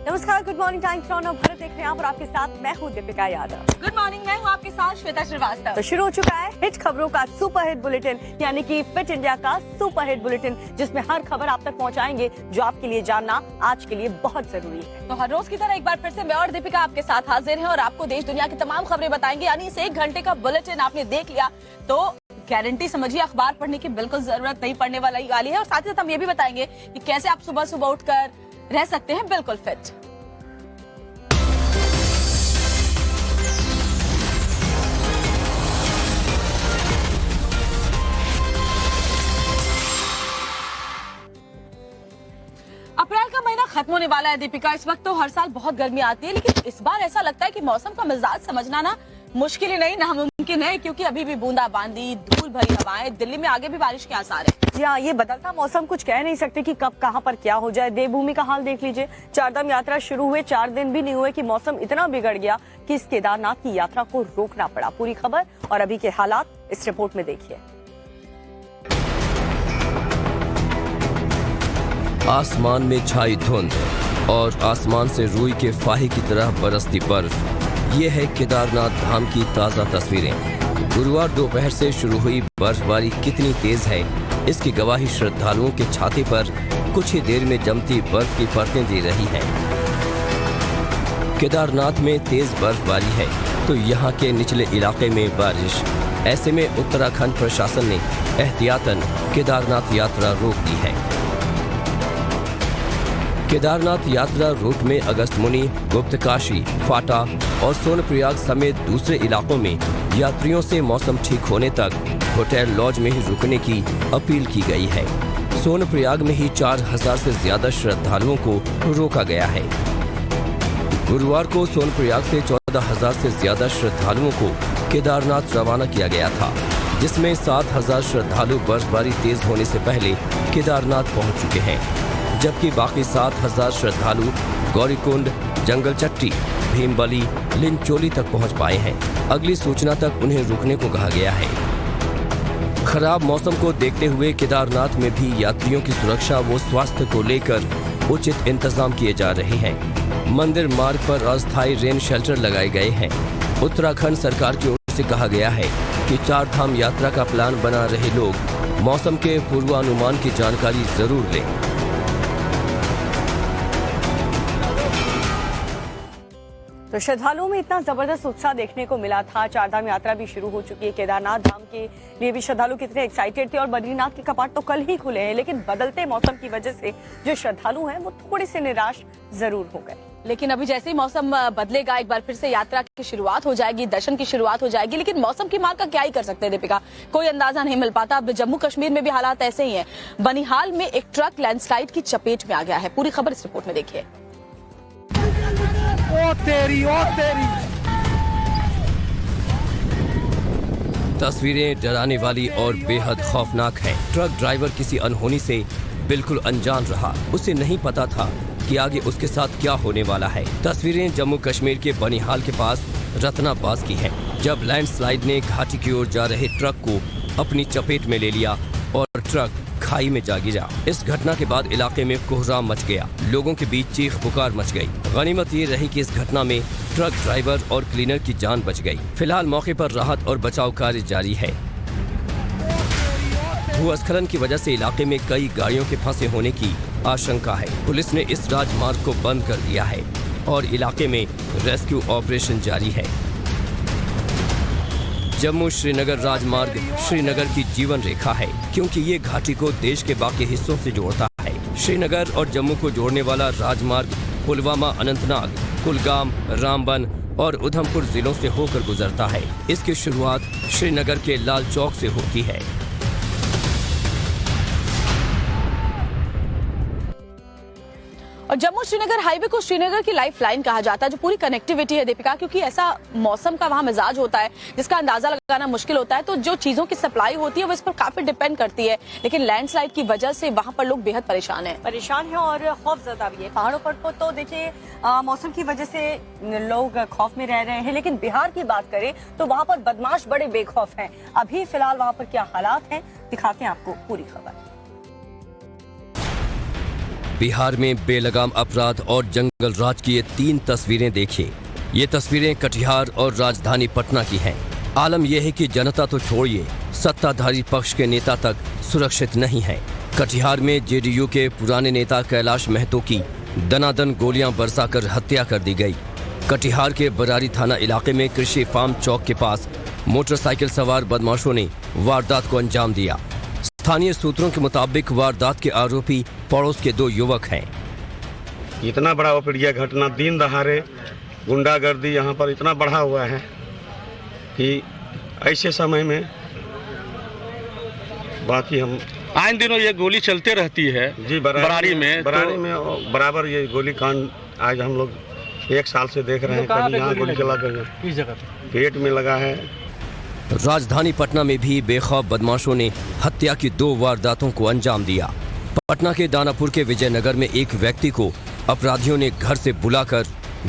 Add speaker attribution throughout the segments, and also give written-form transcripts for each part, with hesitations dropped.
Speaker 1: नमस्कार, good morning times और भारत देख रहे हैं आप और आपके साथ मैं हूँ दीपिका यादव।
Speaker 2: गुड मॉर्निंग, मैं हूँ आपके साथ श्वेता श्रीवास्तव।
Speaker 1: तो शुरू हो चुका है हिट खबरों का सुपर हिट बुलेटिन, यानी कि फिट इंडिया का सुपर हिट बुलेटिन, जिसमें हर खबर आप तक पहुँचाएंगे जो आपके लिए जानना आज के लिए बहुत जरूरी है।
Speaker 2: तो हर रोज की तरह एक बार फिर से मैं और दीपिका आपके साथ हाजिर हैं और आपको देश दुनिया की तमाम खबरें बताएंगे। यानी इस 1 घंटे का बुलेटिन आपने देख लिया तो गारंटी समझिए अखबार पढ़ने की बिल्कुल जरूरत नहीं पड़ने वाली है। और साथ ही साथ हम ये भी बताएंगे कि कैसे आप सुबह सुबह उठकर रह सकते हैं बिल्कुल फिट। अप्रैल का महीना खत्म होने वाला है दीपिका। इस वक्त तो हर साल बहुत गर्मी आती है, लेकिन इस बार ऐसा लगता है कि मौसम का मिजाज समझना ना मुश्किल ही नहीं नामुमकिन है, क्योंकि अभी भी बूंदाबांदी, धूल भरी हवाएं, दिल्ली में आगे भी बारिश के आसार है।
Speaker 1: जी हाँ, ये बदलता मौसम कुछ कह नहीं सकते कि कब कहां पर क्या हो जाए। देवभूमि का हाल देख लीजिए, चारधाम यात्रा शुरू हुए 4 दिन भी नहीं हुए कि मौसम इतना बिगड़ गया कि इस केदारनाथ की यात्रा को रोकना पड़ा। पूरी खबर और अभी के हालात इस रिपोर्ट में देखिए।
Speaker 3: आसमान में छाई धुंध और आसमान से रुई के फाहे की तरह बरसती बर्फ। ये है केदारनाथ धाम की ताज़ा तस्वीरें। गुरुवार दोपहर से शुरू हुई बर्फबारी कितनी तेज है, इसकी गवाही श्रद्धालुओं के छाते पर कुछ ही देर में जमती बर्फ की परतें दे रही हैं। केदारनाथ में तेज बर्फबारी है तो यहाँ के निचले इलाके में बारिश। ऐसे में उत्तराखंड प्रशासन ने एहतियातन केदारनाथ यात्रा रोक दी है। केदारनाथ यात्रा रूट में अगस्त्यमुनि, गुप्तकाशी, फाटा और सोनप्रयाग समेत दूसरे इलाकों में यात्रियों से मौसम ठीक होने तक होटल लॉज में ही रुकने की अपील की गई है। सोनप्रयाग में ही 4000 से ज्यादा श्रद्धालुओं को रोका गया है। गुरुवार को सोनप्रयाग से 14000 से ज्यादा श्रद्धालुओं को केदारनाथ रवाना किया गया था, जिसमें 7000 श्रद्धालु बर्फबारी तेज होने से पहले केदारनाथ पहुंच चुके हैं, जबकि बाकी 7000 श्रद्धालु गौरीकुंड, जंगलचट्टी, भीमबली, लिंचोली तक पहुंच पाए हैं। अगली सूचना तक उन्हें रुकने को कहा गया है। खराब मौसम को देखते हुए केदारनाथ में भी यात्रियों की सुरक्षा व स्वास्थ्य को लेकर उचित इंतजाम किए जा रहे हैं। मंदिर मार्ग पर अस्थायी रेन शेल्टर लगाए गए हैं। उत्तराखंड सरकार की ओर से कहा गया है कि 4 धाम यात्रा का प्लान बना रहे लोग मौसम के पूर्वानुमान की जानकारी जरूर लें।
Speaker 1: तो श्रद्धालुओं में इतना जबरदस्त उत्साह देखने को मिला था। चारधाम यात्रा भी शुरू हो चुकी है। केदारनाथ धाम के लिए भी श्रद्धालु कितने एक्साइटेड थे और बद्रीनाथ के कपाट तो कल ही खुले हैं, लेकिन बदलते मौसम की वजह से जो श्रद्धालु हैं वो थोड़े से निराश जरूर हो गए।
Speaker 2: लेकिन अभी जैसे ही मौसम बदलेगा, एक बार फिर से यात्रा की शुरुआत हो जाएगी, दर्शन की शुरुआत हो जाएगी। लेकिन मौसम की मार का क्या ही कर सकते हैं दीपिका, कोई अंदाजा नहीं मिल पाता। अब जम्मू कश्मीर में भी हालात ऐसे ही हैं। बनिहाल में एक ट्रक लैंडस्लाइड की चपेट में आ गया है। पूरी खबर इस रिपोर्ट में देखिए।
Speaker 4: ओ तेरी।
Speaker 3: तस्वीरें डराने वाली और बेहद खौफनाक हैं। ट्रक ड्राइवर किसी अनहोनी से बिल्कुल अनजान रहा। उसे नहीं पता था कि आगे उसके साथ क्या होने वाला है। तस्वीरें जम्मू कश्मीर के बनिहाल के पास रत्नाबाद की हैं, जब लैंडस्लाइड ने घाटी की ओर जा रहे ट्रक को अपनी चपेट में ले लिया और ट्रक खाई में जा गिरा। इस घटना के बाद इलाके में कोहराम मच गया। लोगों के बीच चीख पुकार मच गई। गनीमत ये रही कि इस घटना में ट्रक ड्राइवर और क्लीनर की जान बच गई। फिलहाल मौके पर राहत और बचाव कार्य जारी है। भूस्खलन की वजह से इलाके में कई गाड़ियों के फंसे होने की आशंका है। पुलिस ने इस राजमार्ग को बंद कर दिया है और इलाके में रेस्क्यू ऑपरेशन जारी है। जम्मू श्रीनगर राजमार्ग श्रीनगर की जीवन रेखा है, क्योंकि ये घाटी को देश के बाकी हिस्सों से जोड़ता है। श्रीनगर और जम्मू को जोड़ने वाला राजमार्ग पुलवामा, अनंतनाग, कुलगाम, रामबन और उधमपुर जिलों से होकर गुजरता है। इसकी शुरुआत श्रीनगर के लाल चौक से होती है।
Speaker 2: और जम्मू श्रीनगर हाईवे को श्रीनगर की लाइफ लाइन कहा जाता है, जो पूरी कनेक्टिविटी है दीपिका, क्योंकि ऐसा मौसम का वहाँ मिजाज होता है जिसका अंदाजा लगाना मुश्किल होता है। तो जो चीजों की सप्लाई होती है वो इस पर काफी डिपेंड करती है। लेकिन लैंडस्लाइड की वजह से वहाँ पर लोग बेहद परेशान है
Speaker 1: और खौफजदा भी है। पहाड़ों पर तो देखिए मौसम की वजह से लोग खौफ में रह रहे हैं, लेकिन बिहार की बात करें तो वहाँ पर बदमाश बड़े बेखौफ हैं। अभी फिलहाल वहाँ पर क्या हालात हैं दिखाते हैं आपको पूरी खबर।
Speaker 3: बिहार में बेलगाम अपराध और जंगल राज की ये 3 तस्वीरें देखिए। ये तस्वीरें कटिहार और राजधानी पटना की हैं। आलम यह है कि जनता तो छोड़िए, सत्ताधारी पक्ष के नेता तक सुरक्षित नहीं है। कटिहार में जेडीयू के पुराने नेता कैलाश महतो की दनादन गोलियां बरसाकर हत्या कर दी गई। कटिहार के बरारी थाना इलाके में कृषि फार्म चौक के पास मोटरसाइकिल सवार बदमाशों ने वारदात को अंजाम दिया। स्थानीय सूत्रों के मुताबिक वारदात के आरोपी पड़ोस के 2 युवक हैं।
Speaker 4: इतना बड़ा अप्रिय घटना, दिन दहाड़े गुंडागर्दी यहाँ पर इतना बढ़ा हुआ है कि ऐसे समय में बाकी हम
Speaker 5: आए दिनों ये गोली चलते रहती है
Speaker 4: जी बरारी में बराबर ये गोली कांड आज हम लोग 1 साल से देख रहे हैं। कभी यहाँ गोली चला कर पेट में लगा है।
Speaker 3: राजधानी पटना में भी बेखौफ बदमाशों ने हत्या की 2 वारदातों को अंजाम दिया। पटना के दानापुर के विजयनगर में एक व्यक्ति को अपराधियों ने घर से बुलाकर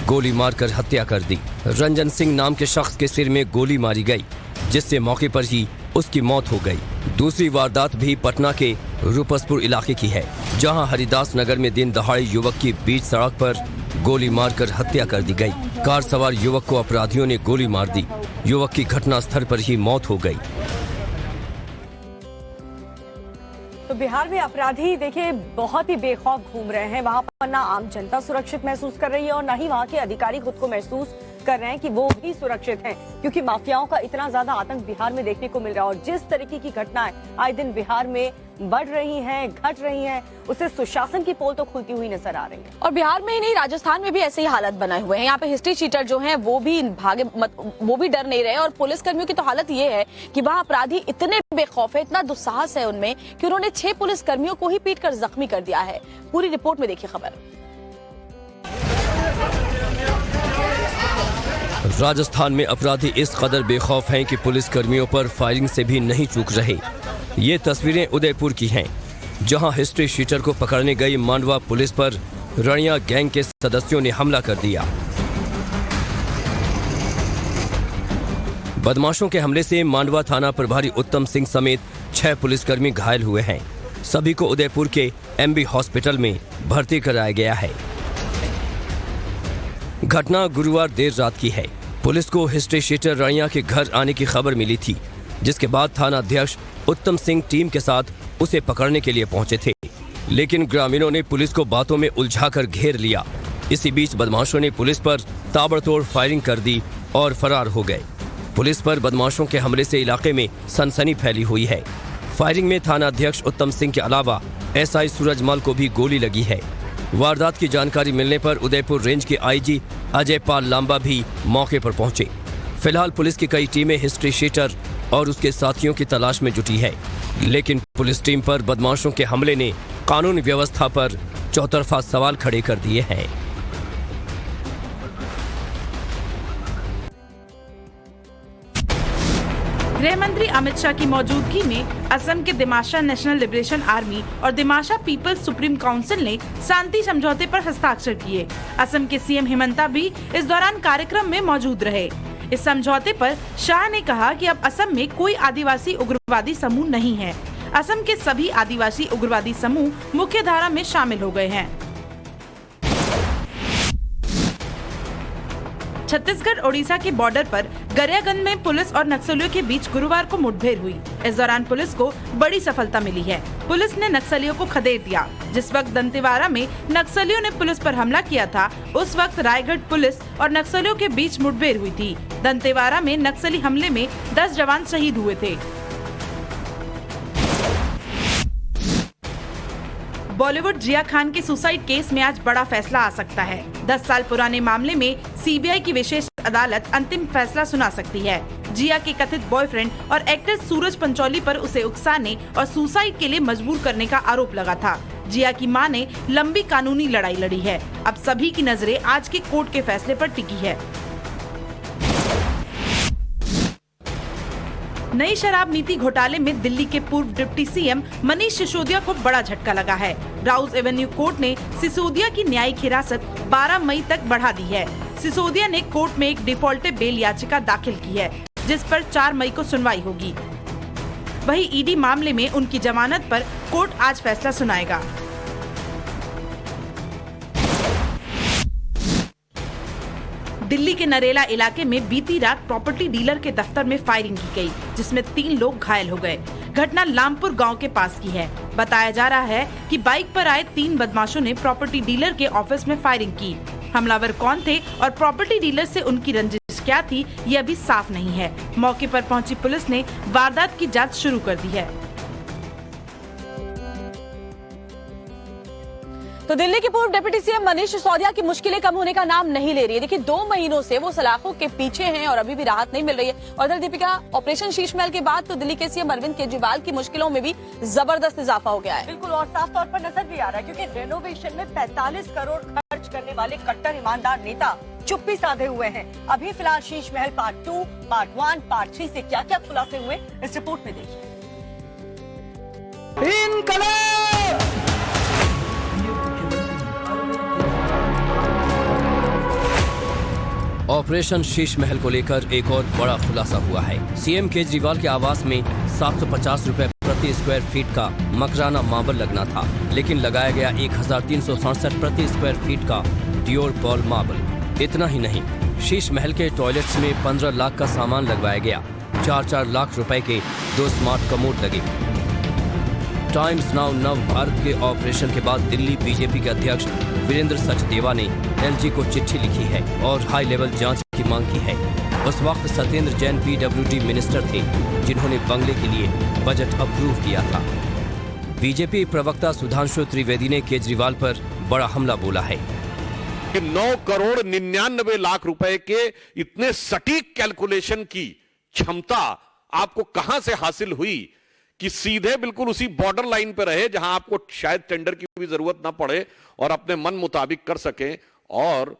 Speaker 3: गोली मारकर हत्या कर दी। रंजन सिंह नाम के शख्स के सिर में गोली मारी गई, जिससे मौके पर ही उसकी मौत हो गई। दूसरी वारदात भी पटना के रूपसपुर इलाके की है, जहां हरिदास नगर में दिन दहाड़े युवक की बीच सड़क पर गोली मारकर हत्या कर दी गई। कार सवार युवक को अपराधियों ने गोली मार दी। युवक की घटनास्थल पर ही मौत हो गई।
Speaker 1: तो बिहार में अपराधी देखिए बहुत ही बेखौफ घूम रहे हैं। वहां पर ना आम जनता सुरक्षित महसूस कर रही है और ना ही वहां के अधिकारी खुद को महसूस कर रहे हैं कि वो भी सुरक्षित हैं, क्योंकि माफियाओं का इतना ज्यादा आतंक बिहार में देखने को मिल रहा है। और जिस तरीके की घटनाएं आए दिन बिहार में बढ़ रही हैं, घट रही हैं, उससे सुशासन की पोल तो खुलती हुई नजर आ रही है।
Speaker 2: और बिहार में ही नहीं, राजस्थान में भी ऐसे ही हालत बनाए हुए हैं। यहाँ पे हिस्ट्री शीटर जो हैं वो भी डर नहीं रहे। और पुलिसकर्मियों की तो हालत ये है कि वहाँ अपराधी इतने बेखौफ है, इतना दुस्साहस है उनमें कि उन्होंने 6 पुलिसकर्मियों को ही पीटकर जख्मी कर दिया है। पूरी रिपोर्ट में देखिए खबर।
Speaker 3: राजस्थान में अपराधी इस कदर बेखौफ हैं कि पुलिसकर्मियों पर फायरिंग से भी नहीं चूक रहे। ये तस्वीरें उदयपुर की हैं, जहां हिस्ट्री शीटर को पकड़ने गई मांडवा पुलिस पर रणिया गैंग के सदस्यों ने हमला कर दिया। बदमाशों के हमले से मांडवा थाना प्रभारी उत्तम सिंह समेत 6 पुलिसकर्मी घायल हुए हैं। सभी को उदयपुर के एमबी हॉस्पिटल में भर्ती कराया गया है। घटना गुरुवार देर रात की है। पुलिस को हिस्ट्री शीटर रणिया के घर आने की खबर मिली थी, जिसके बाद थाना अध्यक्ष उत्तम सिंह टीम के साथ उसे पकड़ने के लिए पहुंचे थे, लेकिन ग्रामीणों ने पुलिस को बातों में उलझाकर घेर लिया। इसी बीच बदमाशों ने पुलिस पर ताबड़तोड़ फायरिंग कर दी और फरार हो गए। पुलिस पर बदमाशों के हमले से इलाके में सनसनी फैली हुई है। फायरिंग में थाना अध्यक्ष उत्तम सिंह के अलावा एसआई सूरजमल को भी गोली लगी है। वारदात की जानकारी मिलने पर उदयपुर रेंज के आईजी अजय पाल लांबा भी मौके पर पहुंचे। फिलहाल पुलिस की कई टीमें हिस्ट्री शीटर और उसके साथियों की तलाश में जुटी है, लेकिन पुलिस टीम पर बदमाशों के हमले ने कानून व्यवस्था पर चौतरफा सवाल खड़े कर दिए हैं।
Speaker 6: गृह मंत्री अमित शाह की मौजूदगी में असम के दिमाशा नेशनल लिबरेशन आर्मी और दिमाशा पीपल्स सुप्रीम काउंसिल ने शांति समझौते पर हस्ताक्षर किए। असम के सीएम हिमंता भी इस दौरान कार्यक्रम में मौजूद रहे। इस समझौते पर शाह ने कहा कि अब असम में कोई आदिवासी उग्रवादी समूह नहीं है। असम के सभी आदिवासी उग्रवादी समूह मुख्य धारा में शामिल हो गए हैं। छत्तीसगढ़ ओडिशा के बॉर्डर पर गरियागंज में पुलिस और नक्सलियों के बीच गुरुवार को मुठभेड़ हुई। इस दौरान पुलिस को बड़ी सफलता मिली है। पुलिस ने नक्सलियों को खदेड़ दिया। जिस वक्त दंतेवाड़ा में नक्सलियों ने पुलिस पर हमला किया था, उस वक्त रायगढ़ पुलिस और नक्सलियों के बीच मुठभेड़ हुई थी। दंतेवाड़ा में नक्सली हमले में 10 जवान शहीद हुए थे। बॉलीवुड जिया खान के सुसाइड केस में आज बड़ा फैसला आ सकता है। 10 साल पुराने मामले में सीबीआई की विशेष अदालत अंतिम फैसला सुना सकती है। जिया के कथित बॉयफ्रेंड और एक्टर सूरज पंचौली पर उसे उकसाने और सुसाइड के लिए मजबूर करने का आरोप लगा था। जिया की मां ने लंबी कानूनी लड़ाई लड़ी है। अब सभी की नजरें आज के कोर्ट के फैसले पर टिकी है। नई शराब नीति घोटाले में दिल्ली के पूर्व डिप्टी सीएम मनीष सिसोदिया को बड़ा झटका लगा है। राउज एवेन्यू कोर्ट ने सिसोदिया की न्यायिक हिरासत 12 मई तक बढ़ा दी है। सिसोदिया ने कोर्ट में एक डिफॉल्टेड बेल याचिका दाखिल की है, जिस पर 4 मई को सुनवाई होगी। वहीं ईडी मामले में उनकी जमानत पर कोर्ट आज फैसला सुनाएगा। दिल्ली के नरेला इलाके में बीती रात प्रॉपर्टी डीलर के दफ्तर में फायरिंग की गई, जिसमें 3 लोग घायल हो गए। घटना लामपुर गांव के पास की है। बताया जा रहा है कि बाइक पर आए 3 बदमाशों ने प्रॉपर्टी डीलर के ऑफिस में फायरिंग की। हमलावर कौन थे और प्रॉपर्टी डीलर से उनकी रंजिश क्या थी, ये अभी साफ नहीं है। मौके पर पहुंची पुलिस ने वारदात की जांच शुरू कर दी है।
Speaker 2: तो दिल्ली के पूर्व डिप्टी सीएम मनीष सिसोदिया की मुश्किलें कम होने का नाम नहीं ले रही है। देखिए 2 महीनों से वो सलाखों के पीछे हैं और अभी भी राहत नहीं मिल रही है। और इधर दीपिका, ऑपरेशन शीश महल के बाद तो दिल्ली के सीएम अरविंद केजरीवाल की मुश्किलों में भी जबरदस्त इजाफा हो गया है।
Speaker 1: बिल्कुल, और साफ तौर पर नजर भी आ रहा है क्योंकि रेनोवेशन में 45 करोड़ खर्च करने वाले कट्टर ईमानदार नेता चुप्पी साधे हुए हैं। अभी फिलहाल Sheesh Mahal part 2, part 1, part 3 से क्या क्या खुलासे हुए इस रिपोर्ट में देखिए।
Speaker 3: ऑपरेशन शीश महल को लेकर एक और बड़ा खुलासा हुआ है। सीएम केजरीवाल के आवास में 750 रुपए प्रति स्क्वायर फीट का मकराना मार्बल लगना था, लेकिन लगाया गया 1367 प्रति स्क्वायर फीट का डियोर पॉल मार्बल। इतना ही नहीं, शीश महल के टॉयलेट्स में 15 लाख का सामान लगवाया गया। 4-4 लाख रुपए के 2 स्मार्ट कमोड लगे। टाइम्स नाउ नव भारत के ऑपरेशन के बाद दिल्ली बीजेपी के अध्यक्ष वीरेंद्र सचदेवा ने एलजी को चिट्ठी लिखी है और हाई लेवल जांच की मांग की है। उस वक्त सत्येंद्र जैन पीडब्ल्यूडी मिनिस्टर थे, जिन्होंने बंगले के लिए बजट अप्रूव किया था। बीजेपी प्रवक्ता सुधांशु त्रिवेदी ने केजरीवाल पर बड़ा हमला बोला है
Speaker 7: कि 9 करोड़ 99 लाख रुपए के इतने सटीक कैलकुलेशन की क्षमता आपको कहां से हासिल हुई कि सीधे बिल्कुल उसी बॉर्डर लाइन पे रहे जहां आपको शायद टेंडर की भी जरूरत ना पड़े और अपने मन मुताबिक कर सके। और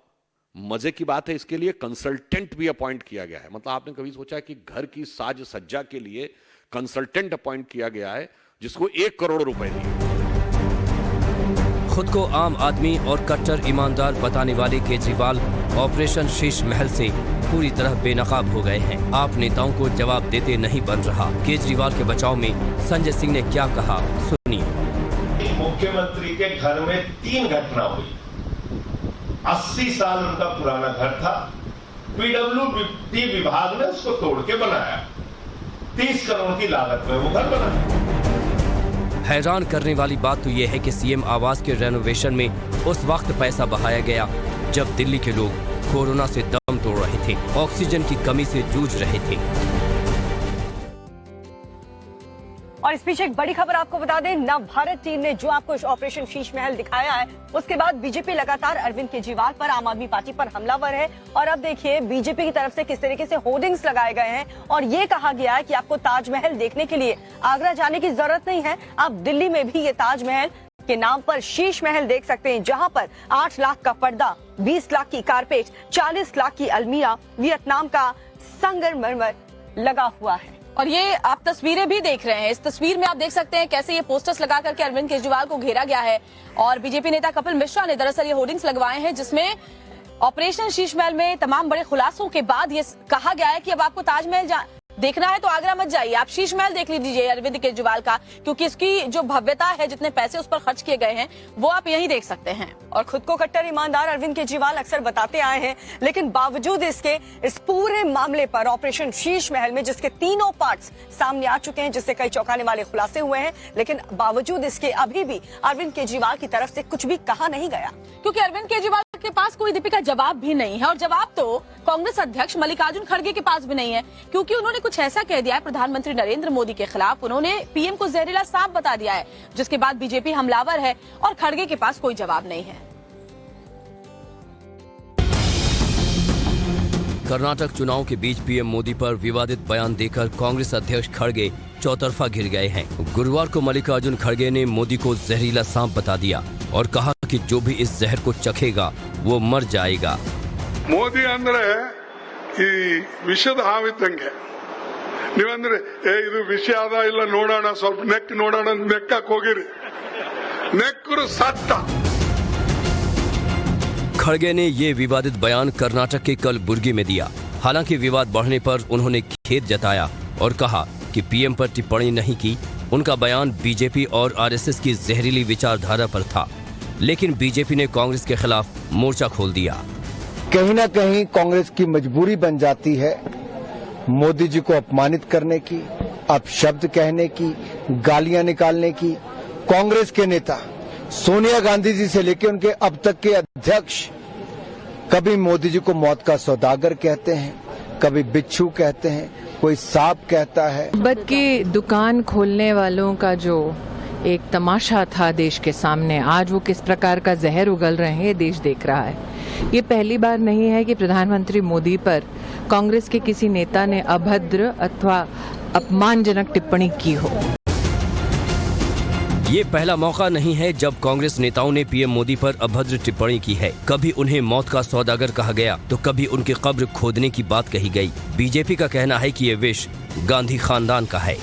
Speaker 7: मजे की बात है, इसके लिए कंसल्टेंट भी अपॉइंट किया गया है। मतलब आपने कभी सोचा कि घर की साज सज्जा के लिए कंसल्टेंट अपॉइंट किया गया है जिसको 1 करोड़ रुपए दिए।
Speaker 3: खुद को आम आदमी और कट्टर ईमानदार बताने वाले केजरीवाल ऑपरेशन शीश महल से पूरी तरह बेनकाब हो गए हैं। आप नेताओं को जवाब देते नहीं बन रहा। केजरीवाल के बचाव में संजय सिंह ने क्या कहा, सुनिए।
Speaker 8: मुख्यमंत्री के घर में 3 घटना हुई। 80 साल उनका पुराना घर था, पीडब्ल्यूडी विभाग ने उसको तोड़ के बनाया। 30 करोड़ की लागत में वो घर बना।
Speaker 3: हैरान करने वाली बात तो यह है कि सीएम आवास के रेनोवेशन में उस वक्त पैसा बहाया गया जब दिल्ली के लोग कोरोना से दम तोड़ रहे थे, ऑक्सीजन की कमी से जूझ रहे थे।
Speaker 1: और इस पीछे एक बड़ी खबर आपको बता दें, नव भारत टीम ने जो आपको ऑपरेशन शीश महल दिखाया है, उसके बाद बीजेपी लगातार अरविंद केजरीवाल पर, आम आदमी पार्टी पर हमलावर है। और अब देखिए बीजेपी की तरफ से किस तरीके से होर्डिंग्स लगाए गए हैं और ये कहा गया है कि आपको ताजमहल देखने के लिए आगरा जाने की जरूरत नहीं है, आप दिल्ली में भी ये ताजमहल के नाम पर शीश महल देख सकते हैं, जहां पर 8 लाख का पर्दा, 20 लाख की कारपेट, 40 लाख की अलमीरा, वियतनाम का संगमरमर लगा हुआ है।
Speaker 2: और ये आप तस्वीरें भी देख रहे हैं। इस तस्वीर में आप देख सकते हैं कैसे ये पोस्टर्स लगा करके अरविंद केजरीवाल को घेरा गया है। और बीजेपी नेता कपिल मिश्रा ने दरअसल ये होर्डिंग्स लगवाए हैं जिसमें ऑपरेशन शीश महल में तमाम बड़े खुलासों के बाद ये कहा गया है कि अब आपको ताजमहल देखना है तो आगरा मत जाइए, आप शीश महल देख लीजिए अरविंद केजरीवाल का, क्योंकि इसकी जो भव्यता है, जितने पैसे उस पर खर्च किए गए हैं, वो आप यहीं देख सकते हैं।
Speaker 1: और खुद को कट्टर ईमानदार अरविंद केजरीवाल अक्सर बताते आए हैं, लेकिन बावजूद इसके इस पूरे मामले पर ऑपरेशन शीश महल में जिसके 3 पार्ट्स सामने आ चुके हैं, जिससे कई चौंकाने वाले खुलासे हुए हैं, लेकिन बावजूद इसके अभी भी अरविंद केजरीवाल की तरफ से कुछ भी कहा नहीं गया,
Speaker 2: क्योंकि अरविंद केजरीवाल के पास कोई दीपिका जवाब भी नहीं है। और जवाब तो कांग्रेस अध्यक्ष मल्लिकार्जुन खड़गे के पास भी नहीं है, क्योंकि उन्होंने कुछ ऐसा कह दिया है प्रधानमंत्री नरेंद्र मोदी के खिलाफ। उन्होंने पीएम को जहरीला सांप बता दिया है, जिसके बाद बीजेपी हमलावर है और खड़गे के पास कोई जवाब नहीं है।
Speaker 3: कर्नाटक चुनाव के बीच पीएम मोदी पर विवादित बयान देकर कांग्रेस अध्यक्ष खड़गे चौतरफा घिर गए हैं। गुरुवार को मल्लिकार्जुन खड़गे ने मोदी को जहरीला सांप बता दिया और कहा कि जो भी इस जहर को चखेगा वो मर जाएगा।
Speaker 9: ಮೋದಿ ಅಂದ್ರೆ ಈ ವಿಷದ ಹಾವಿದ್ದಂಗೆ, ನೀವಂದ್ರೆ ಇದು ವಿಷ ಅದ ಇಲ್ಲ ನೋಡೋಣ, ಸ್ವಲ್ಪ ನೆಕ್ ನೋಡೋಣ, ನೆಕ್ಕಕ್ ಹೋಗಿರಿ, ನೆಕ್ಕರು ಸತ್ತ।
Speaker 3: खड़गे ने ये विवादित बयान कर्नाटक के कलबुर्गी में दिया। हालांकि विवाद बढ़ने पर उन्होंने खेद जताया और कहा कि पीएम पर टिप्पणी नहीं की। उनका बयान बीजेपी और आरएसएस की जहरीली विचारधारा पर था, लेकिन बीजेपी ने कांग्रेस के खिलाफ मोर्चा खोल दिया।
Speaker 10: कहीं ना कहीं कांग्रेस की मजबूरी बन जाती है मोदी जी को अपमानित करने की, अपशब्द कहने की, गालियां निकालने की। कांग्रेस के नेता सोनिया गांधी जी से लेकर उनके अब तक के अध्यक्ष कभी मोदी जी को मौत का सौदागर कहते हैं, कभी बिच्छू कहते हैं, कोई सांप कहता है।
Speaker 11: मोहब्बत की दुकान खोलने वालों का जो एक तमाशा था देश के सामने, आज वो किस प्रकार का जहर उगल रहे हैं ये देश देख रहा है। ये पहली बार नहीं है कि प्रधानमंत्री मोदी पर कांग्रेस के किसी नेता ने अभद्र अथवा अपमानजनक टिप्पणी की हो।
Speaker 3: ये पहला मौका नहीं है जब कांग्रेस नेताओं ने पीएम मोदी पर अभद्र टिप्पणी की है। कभी उन्हें मौत का सौदागर कहा गया तो कभी उनकी कब्र खोदने की बात कही गई। बीजेपी का कहना है कि ये विष गांधी खानदान का है।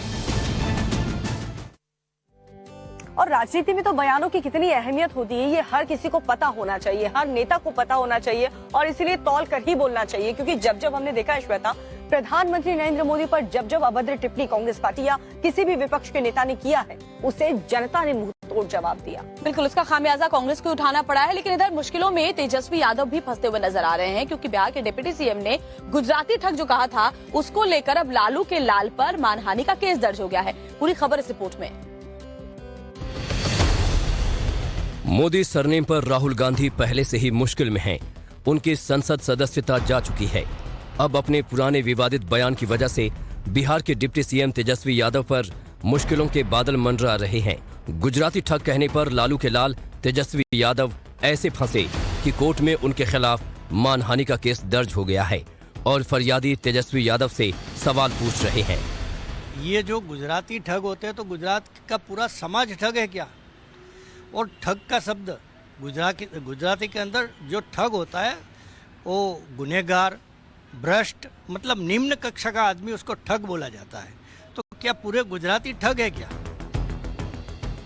Speaker 1: और राजनीति में तो बयानों की कितनी अहमियत होती है ये हर किसी को पता होना चाहिए, हर नेता को पता होना चाहिए और इसीलिए तौल कर ही बोलना चाहिए। क्योंकि जब जब हमने देखा है श्वेता, प्रधानमंत्री नरेंद्र मोदी पर जब जब अभद्र टिप्पणी कांग्रेस पार्टी या किसी भी विपक्ष के नेता ने किया है, उसे जनता ने मुंह तोड़ जवाब दिया।
Speaker 2: बिल्कुल, इसका खामियाजा कांग्रेस को उठाना पड़ा है। लेकिन इधर मुश्किलों में तेजस्वी यादव भी फंसते हुए नजर आ रहे हैं, क्योंकि बिहार के डिप्टी सीएम ने गुजराती ठग जो कहा था उसको लेकर अब लालू के लाल पर मानहानि का केस दर्ज हो गया है। पूरी खबर इस रिपोर्ट में।
Speaker 3: मोदी सरनेम पर राहुल गांधी पहले से ही मुश्किल में हैं। उनकी संसद सदस्यता जा चुकी है। अब अपने पुराने विवादित बयान की वजह से बिहार के डिप्टी सीएम तेजस्वी यादव पर मुश्किलों के बादल मंडरा रहे हैं। गुजराती ठग कहने पर लालू के लाल तेजस्वी यादव ऐसे फंसे कि कोर्ट में उनके खिलाफ मानहानि का केस दर्ज हो गया है और फरियादी तेजस्वी यादव से सवाल पूछ रहे हैं।
Speaker 12: ये जो गुजराती ठग होते हैं तो गुजरात का पूरा समाज ठग है क्या? और ठग का शब्द गुजराती के अंदर जो ठग होता है वो गुनहगार, भ्रष्ट, मतलब निम्न कक्षा का आदमी, उसको ठग बोला जाता है। तो क्या पूरे गुजराती ठग है क्या?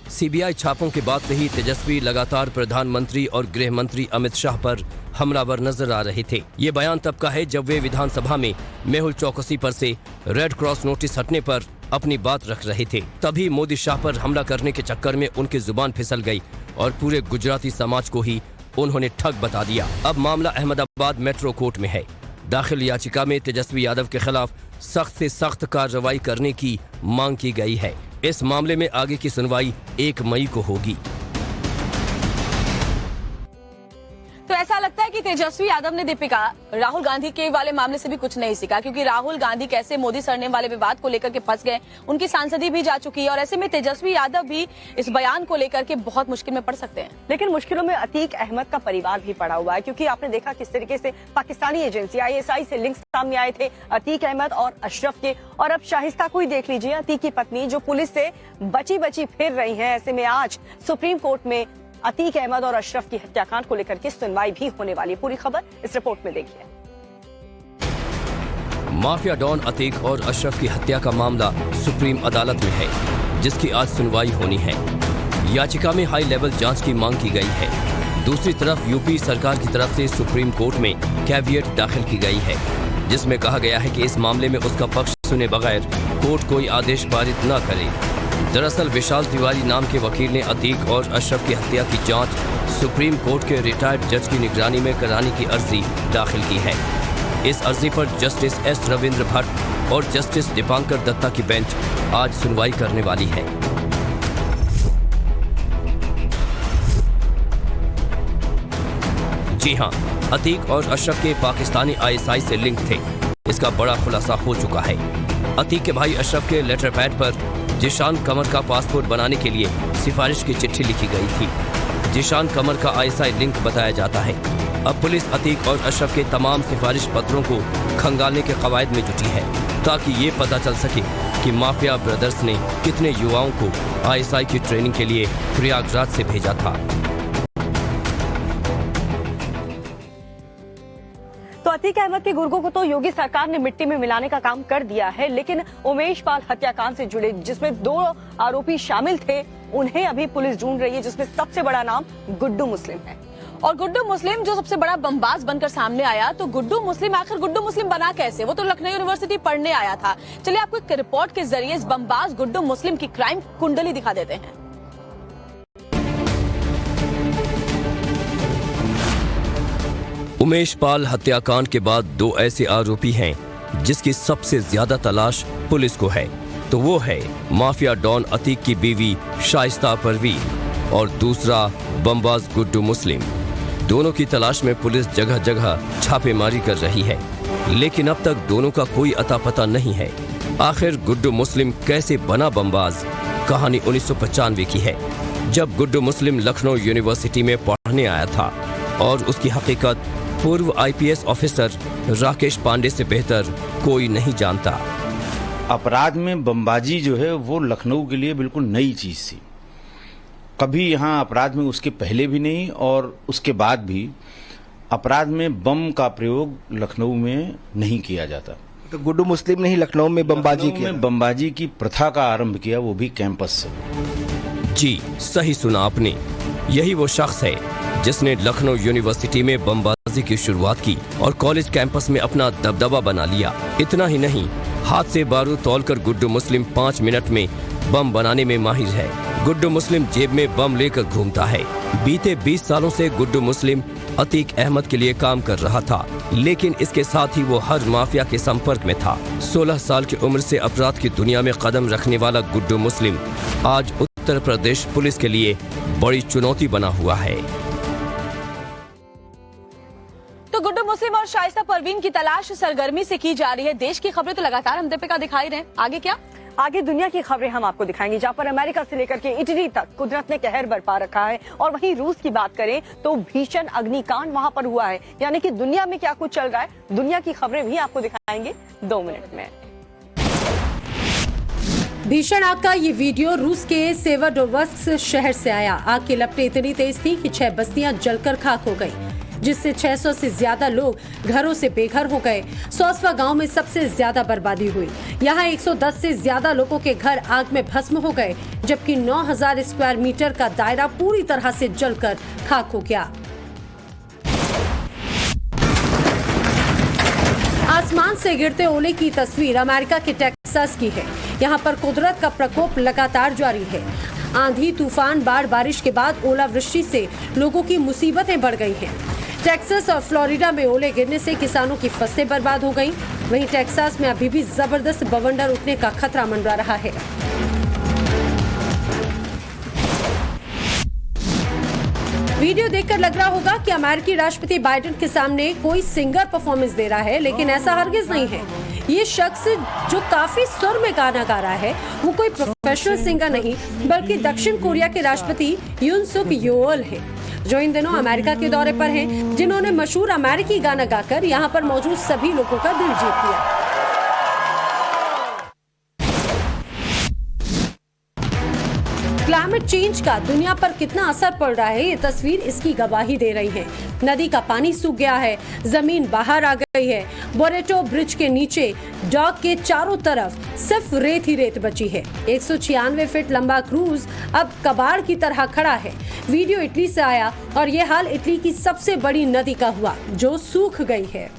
Speaker 3: सीबीआई छापों के बाद से ही तेजस्वी लगातार प्रधानमंत्री और गृह मंत्री अमित शाह पर हमलावर नजर आ रहे थे। ये बयान तब का है जब वे विधानसभा में मेहुल चौकसी पर से रेड क्रॉस नोटिस हटने पर अपनी बात रख रहे थे। तभी मोदी शाह पर हमला करने के चक्कर में उनकी जुबान फिसल गई और पूरे गुजराती समाज को ही उन्होंने ठग बता दिया। अब मामला अहमदाबाद मेट्रो कोर्ट में है। दाखिल याचिका में तेजस्वी यादव के खिलाफ सख्त से सख्त कार्रवाई करने की मांग की गई है। इस मामले में आगे की सुनवाई 1 मई को होगी।
Speaker 2: तो ऐसा लगता है कि तेजस्वी यादव ने दीपिका राहुल गांधी के वाले मामले से भी कुछ नहीं सीखा, क्योंकि राहुल गांधी कैसे मोदी सरनेम वाले विवाद को लेकर के फंस गए, उनकी सांसदी भी जा चुकी है और ऐसे में तेजस्वी यादव भी इस बयान को लेकर के बहुत मुश्किल में पड़ सकते हैं।
Speaker 1: लेकिन मुश्किलों में अतीक अहमद का परिवार भी पड़ा हुआ है, क्योंकि आपने देखा किस तरीके से पाकिस्तानी एजेंसी ISI से लिंक सामने आए थे अतीक अहमद और अशरफ के। और अब शाहिस्ता को ही देख लीजिए, अतीक की पत्नी जो पुलिस से बची फिर रही है। ऐसे में आज सुप्रीम कोर्ट में अतीक अहमद और अशरफ की हत्याकांड को लेकर के सुनवाई भी होने वाली है। पूरी खबर इस रिपोर्ट में देखिए।
Speaker 3: माफिया डॉन अतीक और अशरफ की हत्या का मामला सुप्रीम अदालत में है, जिसकी आज सुनवाई होनी है। याचिका में हाई लेवल जांच की मांग की गई है। दूसरी तरफ यूपी सरकार की तरफ से सुप्रीम कोर्ट में कैविएट दाखिल की गई है, जिसमें कहा गया है कि इस मामले में उसका पक्ष सुने बगैर कोर्ट कोई आदेश पारित न करे। दरअसल विशाल तिवारी नाम के वकील ने अतीक और अशरफ की हत्या की जांच सुप्रीम कोर्ट के रिटायर्ड जज की निगरानी में कराने की अर्जी दाखिल की है। इस अर्जी पर जस्टिस S रविंद्र भट्ट और जस्टिस दीपांकर दत्ता की बेंच आज सुनवाई करने वाली है। जी हां, अतीक और अशरफ के पाकिस्तानी ISI से लिंक थे। इसका बड़ा खुलासा हो चुका है। अतीक के भाई अशरफ के लेटर पैड पर जिशान कमर का पासपोर्ट बनाने के लिए सिफारिश की चिट्ठी लिखी गई थी। जिशान कमर का ISI लिंक बताया जाता है। अब पुलिस अतीक और अशरफ के तमाम सिफारिश पत्रों को खंगालने के कवायद में जुटी है, ताकि ये पता चल सके कि माफिया ब्रदर्स ने कितने युवाओं को ISI की ट्रेनिंग के लिए प्रयागराज से भेजा था।
Speaker 1: तो अतीक अहमद के गुर्गों को तो योगी सरकार ने मिट्टी में मिलाने का काम कर दिया है, लेकिन उमेश पाल हत्याकांड से जुड़े जिसमें 2 आरोपी शामिल थे, उन्हें अभी पुलिस ढूंढ रही है, जिसमें सबसे बड़ा नाम गुड्डू मुस्लिम है।
Speaker 2: और गुड्डू मुस्लिम जो सबसे बड़ा बमबाज बनकर सामने आया, तो गुड्डू मुस्लिम आखिर गुड्डू मुस्लिम बना कैसे? वो तो लखनऊ यूनिवर्सिटी पढ़ने आया था। चलिए आपको एक रिपोर्ट के जरिए इस बमबाज गुड्डू मुस्लिम की क्राइम कुंडली दिखा देते हैं।
Speaker 3: उमेश पाल हत्याकांड के बाद दो ऐसे आरोपी हैं जिसकी सबसे ज्यादा तलाश पुलिस को है, तो वो है माफिया डॉन अतीक की बीवी शाइस्ता परवीन और दूसरा बमबाज गुड्डू मुस्लिम। दोनों की तलाश में पुलिस जगह जगह छापेमारी कर रही है, लेकिन अब तक दोनों का कोई अता पता नहीं है। आखिर गुड्डू मुस्लिम कैसे बना बमबाज? कहानी 1995 की है, जब गुड्डू मुस्लिम लखनऊ यूनिवर्सिटी में पढ़ने आया था और उसकी हकीकत पूर्व IPS ऑफिसर राकेश पांडे से बेहतर कोई नहीं जानता।
Speaker 13: अपराध में बमबाजी जो है वो लखनऊ के लिए बिल्कुल नई चीज थी। कभी यहाँ अपराध में उसके पहले भी नहीं और उसके बाद भी अपराध में बम का प्रयोग लखनऊ में नहीं किया जाता।
Speaker 10: तो गुड्डू मुस्लिम ने ही लखनऊ में बमबाजी की,
Speaker 13: बमबाजी की प्रथा का आरंभ किया, वो भी कैंपस से।
Speaker 3: जी सही सुना आपने, यही वो शख्स है जिसने लखनऊ यूनिवर्सिटी में बमबाजी की शुरुआत की और कॉलेज कैंपस में अपना दबदबा बना लिया। इतना ही नहीं, हाथ से बारूद तौलकर गुड्डू मुस्लिम 5 मिनट में बम बनाने में माहिर है। गुड्डू मुस्लिम जेब में बम लेकर घूमता है। बीते 20 सालों से गुड्डू मुस्लिम अतीक अहमद के लिए काम कर रहा था, लेकिन इसके साथ ही वो हर माफिया के संपर्क में था। 16 साल की उम्र से अपराध की दुनिया में कदम रखने वाला गुड्डू मुस्लिम आज उत्तर प्रदेश पुलिस के लिए बड़ी चुनौती बना हुआ है।
Speaker 2: तो गुड्डू मुस्लिम और शाइस्ता परवीन की तलाश सरगर्मी से की जा रही है। देश की खबरें तो लगातार हम दीपिका दिखाई रहे हैं। आगे क्या?
Speaker 1: आगे दुनिया की खबरें हम आपको दिखाएंगे, जहां पर अमेरिका से लेकर के इटली तक कुदरत ने कहर बरपा रखा है। और वहीं रूस की बात करें तो भीषण अग्निकांड वहां पर हुआ है। यानी कि दुनिया में क्या कुछ चल रहा है, दुनिया की खबरें भी आपको दिखाएंगे 2 मिनट में।
Speaker 14: भीषण आग का ये वीडियो रूस के सेवरोडोनेत्स्क शहर से आया। आग की लपटें इतनी तेज थी कि 6 बस्तियां जलकर खाक हो गई, जिससे 600 से ज्यादा लोग घरों से बेघर हो गए। सोसवा गांव में सबसे ज्यादा बर्बादी हुई। यहां 110 से ज्यादा लोगों के घर आग में भस्म हो गए, जबकि 9000 स्क्वायर मीटर का दायरा पूरी तरह से जलकर खाक हो गया। आसमान से गिरते ओले की तस्वीर अमेरिका के टेक्सास की है। यहाँ पर कुदरत का प्रकोप लगातार जारी है। आंधी, तूफान, बाढ़, बारिश के बाद ओलावृष्टि से लोगों की मुसीबतें बढ़ गई हैं। टेक्सास और फ्लोरिडा में ओले गिरने से किसानों की फसलें बर्बाद हो गईं। वहीं टेक्सास में अभी भी जबरदस्त बवंडर उठने का खतरा मंडरा रहा है। वीडियो देखकर लग रहा होगा कि अमेरिकी राष्ट्रपति बाइडेन के सामने कोई सिंगर परफॉर्मेंस दे रहा है, लेकिन ऐसा हरगिज नहीं है। ये शख्स जो काफी सुर में गाना गा रहा है, वो कोई प्रोफेशनल सिंगर नहीं, बल्कि दक्षिण कोरिया के राष्ट्रपति यून सुक योल है, जो इन दिनों अमेरिका के दौरे पर हैं, जिन्होंने मशहूर अमेरिकी गाना गाकर यहाँ पर मौजूद सभी लोगों का दिल जीत लिया। क्लाइमेट चेंज का दुनिया पर कितना असर पड़ रहा है, ये तस्वीर इसकी गवाही दे रही है। नदी का पानी सूख गया है, जमीन बाहर आ गई है। बोरेटो ब्रिज के नीचे डॉक के चारों तरफ सिर्फ रेत ही रेत बची है। 196 फीट लंबा क्रूज अब कबाड़ की तरह खड़ा है। वीडियो इटली से आया और ये हाल इटली की सबसे बड़ी नदी का हुआ, जो सूख गई है।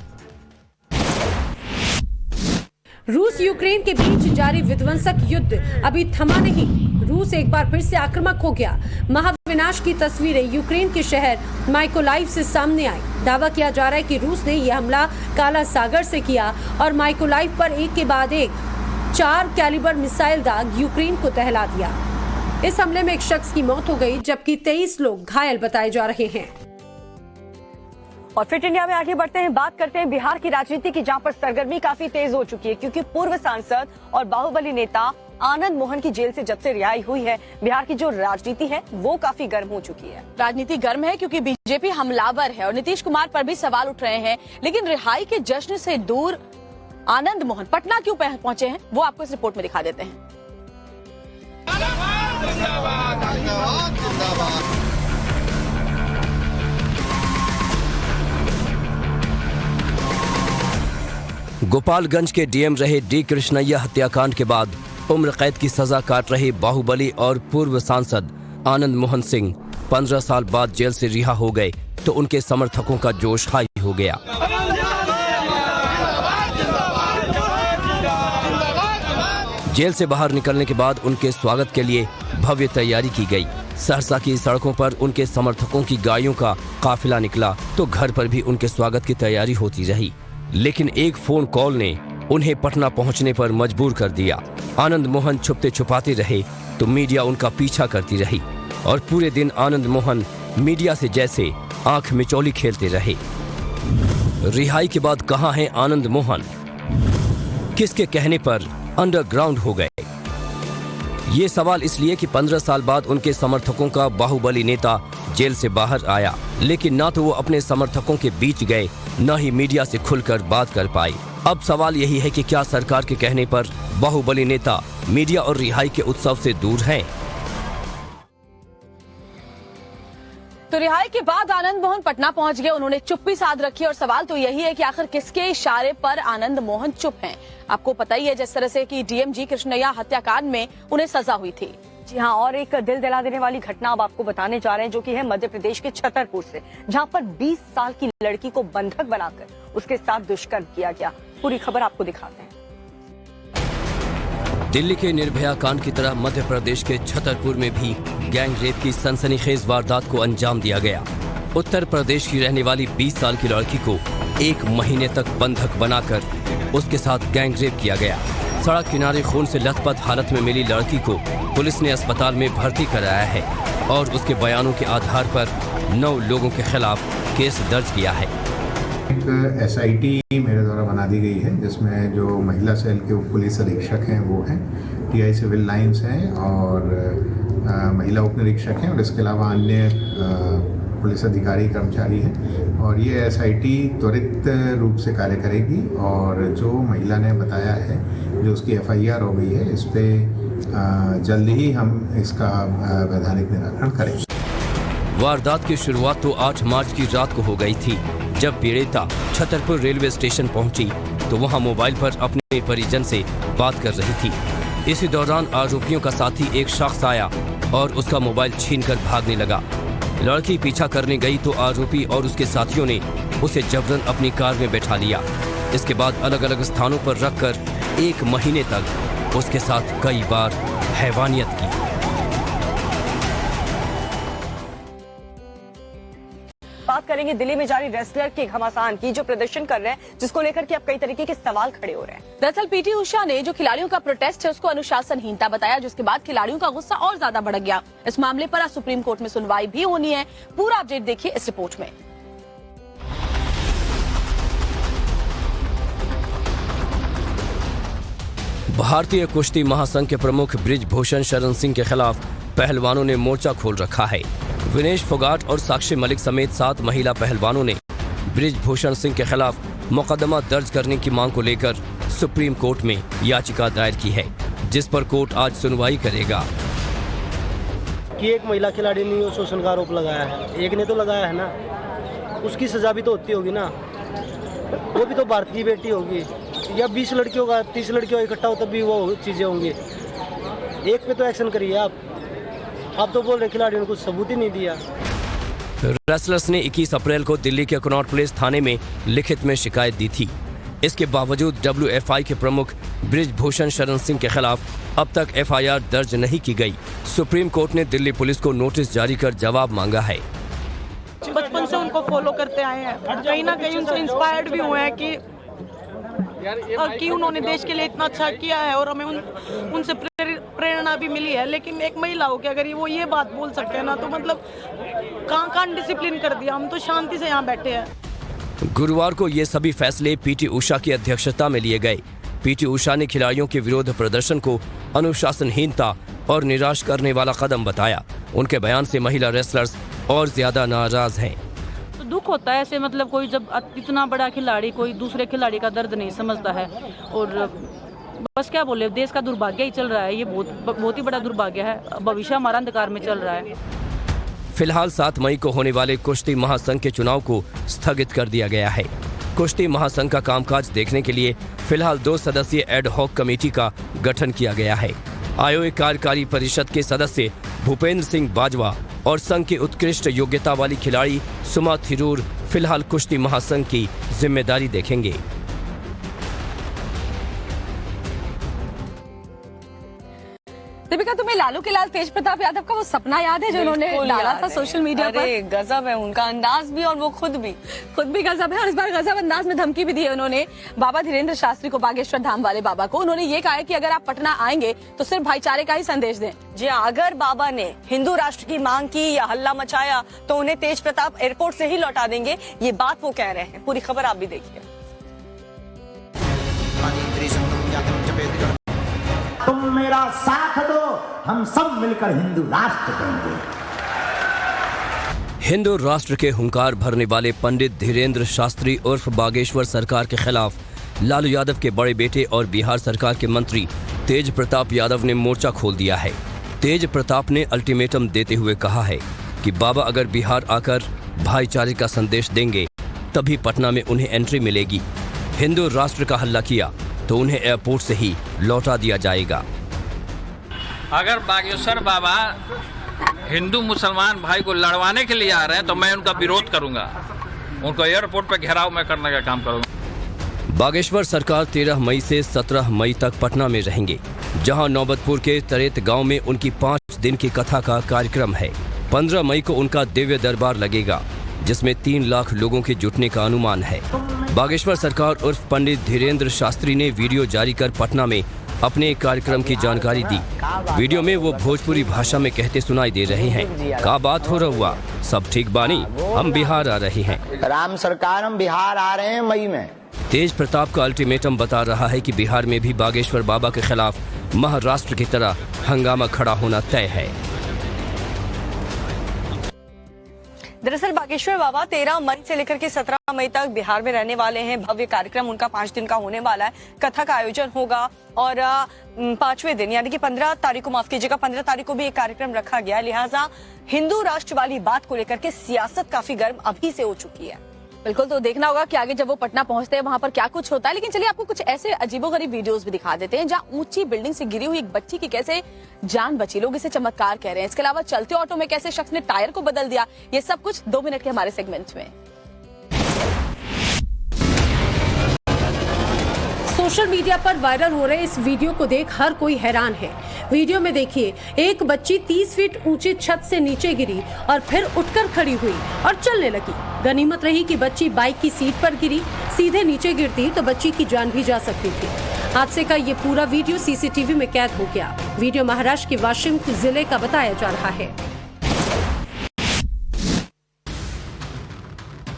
Speaker 14: रूस यूक्रेन के बीच जारी विध्वंसक युद्ध अभी थमा नहीं। रूस एक बार फिर से आक्रामक हो गया। महाविनाश की तस्वीरें यूक्रेन के शहर माइकोलाइव से सामने आई। दावा किया जा रहा है कि रूस ने यह हमला काला सागर से किया और माइकोलाइव पर एक के बाद एक 4 कैलिबर मिसाइल दाग यूक्रेन को दहला दिया। इस हमले में एक शख्स की मौत हो गई, जबकि 23 लोग घायल बताए जा रहे हैं।
Speaker 1: और फिट इंडिया में आगे बढ़ते हैं, बात करते हैं बिहार की राजनीति की, जहां पर सरगर्मी काफी तेज हो चुकी है, क्योंकि पूर्व सांसद और बाहुबली नेता आनंद मोहन की जेल से जब से रिहाई हुई है, बिहार की जो राजनीति है वो काफी गर्म हो चुकी है।
Speaker 2: राजनीति गर्म है क्योंकि बीजेपी हमलावर है और नीतीश कुमार पर भी सवाल उठ रहे हैं। लेकिन रिहाई के जश्न से दूर आनंद मोहन पटना क्यों पहुंचे हैं, वो आपको इस रिपोर्ट में दिखा देते हैं।
Speaker 3: गोपालगंज के डीएम रहे डी कृष्णैया हत्याकांड के बाद उम्र कैद की सजा काट रहे बाहुबली और पूर्व सांसद आनंद मोहन सिंह 15 साल बाद जेल से रिहा हो गए, तो उनके समर्थकों का जोश हाई हो गया। जेल से बाहर निकलने के बाद उनके स्वागत के लिए भव्य तैयारी की गई। सहरसा की सड़कों पर उनके समर्थकों की गाड़ियों का काफिला निकला तो घर पर भी उनके स्वागत की तैयारी होती रही। लेकिन एक फोन कॉल ने उन्हें पटना पहुंचने पर मजबूर कर दिया। आनंद मोहन छुपते छुपाते रहे तो मीडिया उनका पीछा करती रही और पूरे दिन आनंद मोहन मीडिया से जैसे आंख मिचौली खेलते रहे। रिहाई के बाद कहां है आनंद मोहन? किसके कहने पर अंडरग्राउंड हो गए? ये सवाल इसलिए कि 15 साल बाद उनके समर्थकों का बाहुबली नेता जेल से बाहर आया, लेकिन ना तो वो अपने समर्थकों के बीच गए, न ही मीडिया से खुलकर बात कर पाए। अब सवाल यही है कि क्या सरकार के कहने पर बाहुबली नेता मीडिया और रिहाई के उत्सव से दूर हैं?
Speaker 2: तो रिहाई के बाद आनंद मोहन पटना पहुंच गए, उन्होंने चुप्पी साध रखी और सवाल तो यही है कि आखिर किसके इशारे पर आनंद मोहन चुप हैं? आपको पता ही है जिस तरह से कि डीएमजी कृष्णैया हत्याकांड में उन्हें सजा हुई थी।
Speaker 1: जी हाँ, और एक दिल दिला देने वाली घटना अब आपको बताने जा रहे हैं, जो कि है मध्य प्रदेश के छतरपुर से, जहां पर 20 साल की लड़की को बंधक बनाकर उसके साथ दुष्कर्म किया गया। पूरी खबर आपको दिखाते हैं।
Speaker 3: दिल्ली के निर्भया कांड की तरह मध्य प्रदेश के छतरपुर में भी गैंग रेप की सनसनीखेज वारदात को अंजाम दिया गया। उत्तर प्रदेश की रहने वाली 20 साल की लड़की को 1 महीने तक बंधक बनाकर उसके साथ गैंग रेप किया गया। सड़क किनारे खून से लथपथ हालत में मिली लड़की को पुलिस ने अस्पताल में भर्ती कराया है और उसके बयानों के आधार पर 9 लोगों के खिलाफ केस दर्ज किया है।
Speaker 15: एक SIT मेरे द्वारा बना दी गई है, जिसमें जो महिला सेल के उप पुलिस अधीक्षक हैं वो हैं, TI सिविल लाइंस हैं और महिला उप निरीक्षक हैं और इसके अलावा अन्य पुलिस अधिकारी कर्मचारी हैं। और ये SIT त्वरित रूप से कार्य करेगी और जो महिला ने बताया है, जो उसकी FIR हो गई है, इस पर जल्द ही हम इसका वैधानिक निराकरण करेंगे।
Speaker 3: वारदात की शुरुआत तो 8 मार्च की रात को हो गई थी, जब पीड़िता छतरपुर रेलवे स्टेशन पहुंची तो वहां मोबाइल पर अपने परिजन से बात कर रही थी। इसी दौरान आरोपियों का साथी एक शख्स आया और उसका मोबाइल छीनकर भागने लगा। लड़की पीछा करने गई तो आरोपी और उसके साथियों ने उसे जबरन अपनी कार में बैठा लिया। इसके बाद अलग अलग स्थानों पर रखकर 1 महीने तक उसके साथ कई बार हैवानियत की।
Speaker 1: बात करेंगे दिल्ली में जारी रेसलर के घमासान की, जो प्रदर्शन कर रहे हैं, जिसको लेकर के अब कई तरीके के सवाल खड़े हो रहे हैं।
Speaker 2: दरअसल PT उषा ने जो खिलाड़ियों का प्रोटेस्ट है उसको अनुशासनहीनता बताया, जिसके बाद खिलाड़ियों का गुस्सा और ज्यादा भड़क गया। इस मामले पर आज सुप्रीम कोर्ट में सुनवाई भी होनी है। पूरा अपडेट देखिए इस रिपोर्ट में।
Speaker 3: भारतीय कुश्ती महासंघ के प्रमुख बृजभूषण शरण सिंह के खिलाफ पहलवानों ने मोर्चा खोल रखा है। विनेश फोगाट और साक्षी मलिक समेत 7 महिला पहलवानों ने बृजभूषण सिंह के खिलाफ मुकदमा दर्ज करने की मांग को लेकर सुप्रीम कोर्ट में याचिका दायर की है, जिस पर कोर्ट आज सुनवाई करेगा।
Speaker 16: कि एक महिला खिलाड़ी ने शोषण का आरोप लगाया है, एक ने तो लगाया है ना, उसकी सजा भी तो होती होगी ना। वो भी तो भारत की बेटी होगी, या 20 लड़कियों का 30 लड़कियों इकट्ठा हो तब भी वो चीजें होंगी। एक पे तो एक्शन करिए आप तो बोल रहे खिलाड़ियों ने कुछ सबूत ही नहीं दिया।
Speaker 3: रेसलर्स ने 21 अप्रैल को दिल्ली के कनॉट प्लेस थाने में लिखित में शिकायत दी थी। इसके बावजूद WFI के प्रमुख बृजभूषण शरण सिंह के खिलाफ अब तक FIR दर्ज नहीं की गई। सुप्रीम कोर्ट ने दिल्ली पुलिस को नोटिस जारी कर जवाब मांगा है।
Speaker 17: बचपन से उनको फॉलो करते आए हैं, कहीं ना कहीं उनसे इंस्पायर्ड भी हुए हैं कि उन्होंने देश के लिए इतना अच्छा किया है और हमें उनसे प्रेरणा भी मिली है। लेकिन एक महिला हो के अगर वो ये बात बोल सकते हैं ना, तो मतलब कहाँ डिसिप्लिन कर दिया। हम तो शांति से यहाँ बैठे हैं।
Speaker 3: गुरुवार को ये सभी फैसले PT उषा की अध्यक्षता में लिए गए। PT उषा ने खिलाड़ियों के विरोध प्रदर्शन को अनुशासनहीनता और निराश करने वाला कदम बताया। उनके बयान से महिला रेसलर्स और ज्यादा नाराज हैं।
Speaker 17: तो दुख होता है ऐसे, मतलब कोई जब इतना बड़ा खिलाड़ी कोई दूसरे खिलाड़ी का दर्द नहीं समझता है। और बस क्या बोले, देश का दुर्भाग्य ही चल रहा है। ये बहुत ही बड़ा दुर्भाग्य है। भविष्य हमारा अंधकार में चल रहा है।
Speaker 3: फिलहाल 7 मई को होने वाले कुश्ती महासंघ के चुनाव को स्थगित कर दिया गया है। कुश्ती महासंघ का कामकाज देखने के लिए फिलहाल 2 सदस्यीय एड हॉक कमेटी का गठन किया गया है। आयोग कार्यकारी परिषद के सदस्य भूपेंद्र सिंह बाजवा और संघ की उत्कृष्ट योग्यता वाली खिलाड़ी सुमा थिरूर फिलहाल कुश्ती महासंघ की जिम्मेदारी देखेंगे।
Speaker 2: दीपिका, तुम्हें लालू के लाल तेज प्रताप यादव का वो सपना याद है जो उन्होंने डाला था सोशल मीडिया पर?
Speaker 1: अरे गजब है उनका अंदाज भी और वो खुद भी
Speaker 2: गजब है। और इस बार गजब अंदाज में धमकी भी दी है उन्होंने बाबा धीरेन्द्र शास्त्री को, बागेश्वर धाम वाले बाबा को। उन्होंने ये कहा है कि अगर आप पटना आएंगे तो सिर्फ भाईचारे का ही संदेश दें।
Speaker 1: जी अगर बाबा ने हिंदू राष्ट्र की मांग की या हल्ला मचाया तो उन्हें तेज प्रताप एयरपोर्ट से ही लौटा देंगे, ये बात वो कह रहे हैं। पूरी खबर आप भी देखिए।
Speaker 18: तुम मेरा साथ दो, हम सब मिलकर हिंदू राष्ट्र बनेंगे।
Speaker 3: हिंदू राष्ट्र के हुंकार भरने वाले पंडित धीरेन्द्र शास्त्री उर्फ बागेश्वर सरकार के खिलाफ लालू यादव के बड़े बेटे और बिहार सरकार के मंत्री तेज प्रताप यादव ने मोर्चा खोल दिया है। तेज प्रताप ने अल्टीमेटम देते हुए कहा है कि बाबा अगर बिहार आकर भाईचारे का संदेश देंगे तभी पटना में उन्हें एंट्री मिलेगी। हिंदू राष्ट्र का हल्ला किया तो उन्हें एयरपोर्ट से ही लौटा दिया जाएगा।
Speaker 5: अगर बागेश्वर बाबा हिंदू मुसलमान भाई को लड़वाने के लिए आ रहे हैं तो मैं उनका विरोध करूंगा, उनको एयरपोर्ट पर घेराव में करने का काम करूंगा।
Speaker 3: बागेश्वर सरकार 13 मई से 17 मई तक पटना में रहेंगे, जहां नौबतपुर के तरेत गांव में उनकी 5 दिन की कथा का कार्यक्रम है। 15 मई को उनका दिव्य दरबार लगेगा, जिसमें 3 लाख लोगों के जुटने का अनुमान है। बागेश्वर सरकार उर्फ पंडित धीरेन्द्र शास्त्री ने वीडियो जारी कर पटना में अपने कार्यक्रम की जानकारी दी। वीडियो में वो भोजपुरी भाषा में कहते सुनाई दे रहे हैं, का बात हो रहा हुआ, सब ठीक बानी, हम बिहार आ रहे हैं।
Speaker 18: राम सरकार, हम बिहार आ रहे हैं मई में।
Speaker 3: तेज प्रताप का अल्टीमेटम बता रहा है कि बिहार में भी बागेश्वर बाबा के खिलाफ महाराष्ट्र की तरह हंगामा खड़ा होना तय है।
Speaker 1: दरअसल बागेश्वर बाबा 13 मई से लेकर के 17 मई तक बिहार में रहने वाले हैं। भव्य कार्यक्रम उनका 5 दिन का होने वाला है। कथा का आयोजन होगा और 5वें दिन यानी कि 15 तारीख को, माफ कीजिएगा, 15 तारीख को भी एक कार्यक्रम रखा गया। लिहाजा हिंदू राष्ट्र वाली बात को लेकर के सियासत काफी गर्म अभी से हो चुकी है।
Speaker 2: बिल्कुल, तो देखना होगा कि आगे जब वो पटना पहुंचते हैं वहां पर क्या कुछ होता है। लेकिन चलिए आपको कुछ ऐसे अजीबोगरीब वीडियोस भी दिखा देते हैं जहां ऊंची बिल्डिंग से गिरी हुई एक बच्ची की कैसे जान बची। लोग इसे चमत्कार कह रहे हैं। इसके अलावा चलते ऑटो में कैसे शख्स ने टायर को बदल दिया, ये सब कुछ 2 मिनट के हमारे सेगमेंट में।
Speaker 14: सोशल मीडिया पर वायरल हो रहे इस वीडियो को देख हर कोई हैरान है। वीडियो में देखिए, एक बच्ची 30 फीट ऊंची छत से नीचे गिरी और फिर उठकर खड़ी हुई और चलने लगी। गनीमत रही कि बच्ची बाइक की सीट पर गिरी, सीधे नीचे गिरती तो बच्ची की जान भी जा सकती थी। हादसे का ये पूरा वीडियो सीसीटीवी में कैद हो गया। वीडियो महाराष्ट्र के वाशिम जिले का बताया जा रहा है।